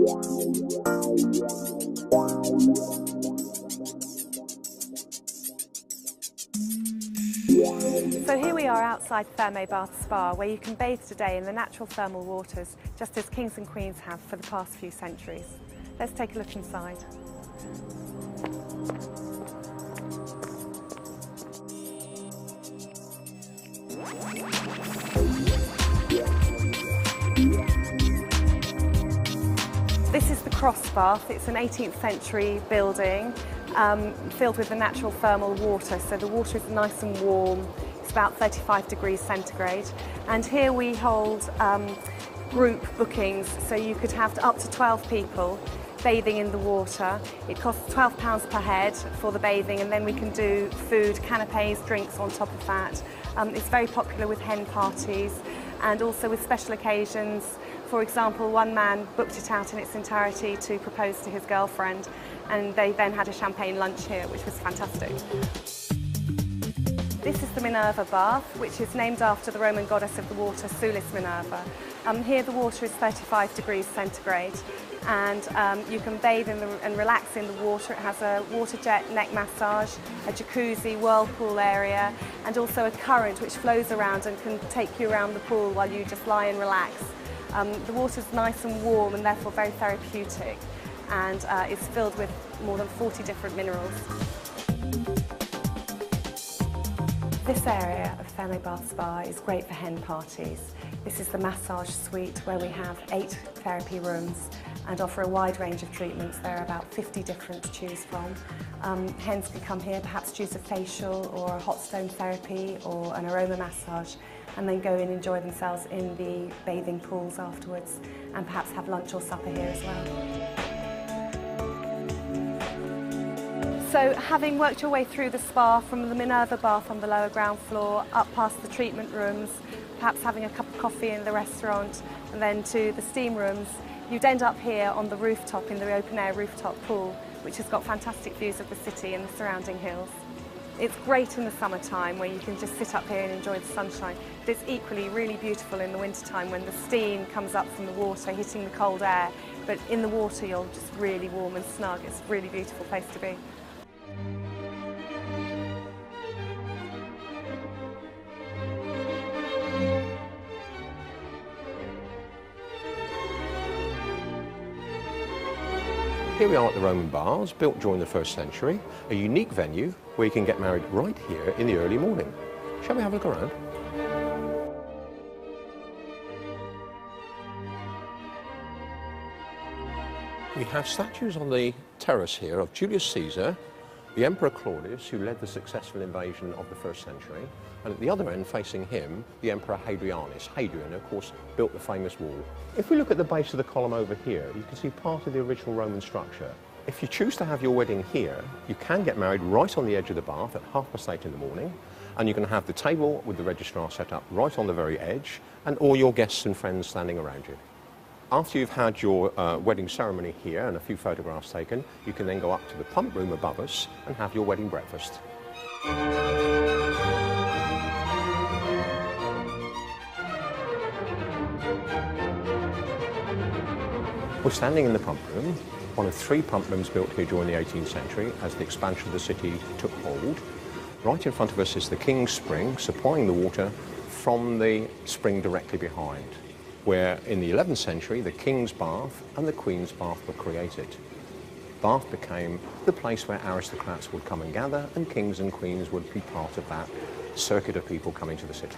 So here we are outside Therma Bath Spa, where you can bathe today in the natural thermal waters, just as kings and queens have for the past few centuries. Let's take a look inside. This is the cross bath. It's an 18th century building filled with the natural thermal water. So the water is nice and warm. It's about 35 degrees centigrade. And here we hold group bookings, so you could have up to 12 people bathing in the water. It costs £12 per head for the bathing, and then we can do food, canapes, drinks on top of that. It's very popular with hen parties and also with special occasions. For example, one man booked it out in its entirety to propose to his girlfriend, and they then had a champagne lunch here, which was fantastic. This is the Minerva bath, which is named after the Roman goddess of the water, Sulis Minerva. Here the water is 35 degrees centigrade, and you can bathe and relax in the water. It has a water jet neck massage, a jacuzzi, whirlpool area, and also a current which flows around and can take you around the pool while you just lie and relax. The water is nice and warm and therefore very therapeutic, and it's filled with more than 40 different minerals. This area of Therma Bath Spa is great for hen parties. This is the massage suite where we have 8 therapy rooms and offer a wide range of treatments. There are about 50 different to choose from. Hens can come here, perhaps choose a facial or a hot stone therapy or an aroma massage, and then go and enjoy themselves in the bathing pools afterwards, and perhaps have lunch or supper here as well. So having worked your way through the spa from the Minerva bath on the lower ground floor, up past the treatment rooms, perhaps having a cup of coffee in the restaurant, and then to the steam rooms, you'd end up here on the rooftop in the open air rooftop pool, which has got fantastic views of the city and the surrounding hills. It's great in the summertime where you can just sit up here and enjoy the sunshine, but it's equally really beautiful in the wintertime when the steam comes up from the water hitting the cold air, but in the water you're just really warm and snug. It's a really beautiful place to be. Here we are at the Roman Baths, built during the 1st century, a unique venue where you can get married right here in the early morning. Shall we have a look around? We have statues on the terrace here of Julius Caesar, the Emperor Claudius, who led the successful invasion of the 1st century, and at the other end, facing him, the Emperor Hadrianus. Hadrian, of course, built the famous wall. If we look at the base of the column over here, you can see part of the original Roman structure. If you choose to have your wedding here, you can get married right on the edge of the bath at 8:30 in the morning, and you can have the table with the registrar set up right on the very edge, and all your guests and friends standing around you. After you've had your wedding ceremony here and a few photographs taken, you can then go up to the pump room above us and have your wedding breakfast. We're standing in the pump room, one of 3 pump rooms built here during the 18th century as the expansion of the city took hold. Right in front of us is the King's Spring, supplying the water from the spring directly behind, where in the 11th century the King's Bath and the Queen's Bath were created. Bath became the place where aristocrats would come and gather, and kings and queens would be part of that circuit of people coming to the city.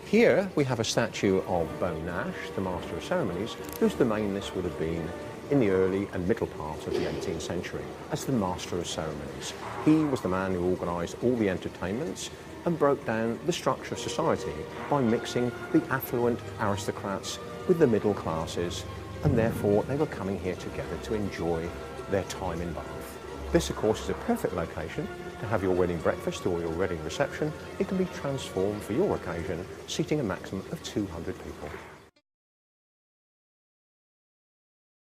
Here we have a statue of Beau Nash, the Master of Ceremonies, whose domain this would have been in the early and middle part of the 18th century as the Master of Ceremonies. He was the man who organised all the entertainments and broke down the structure of society by mixing the affluent aristocrats with the middle classes, and therefore they were coming here together to enjoy their time in Bath. This, of course, is a perfect location to have your wedding breakfast or your wedding reception. It can be transformed for your occasion, seating a maximum of 200 people.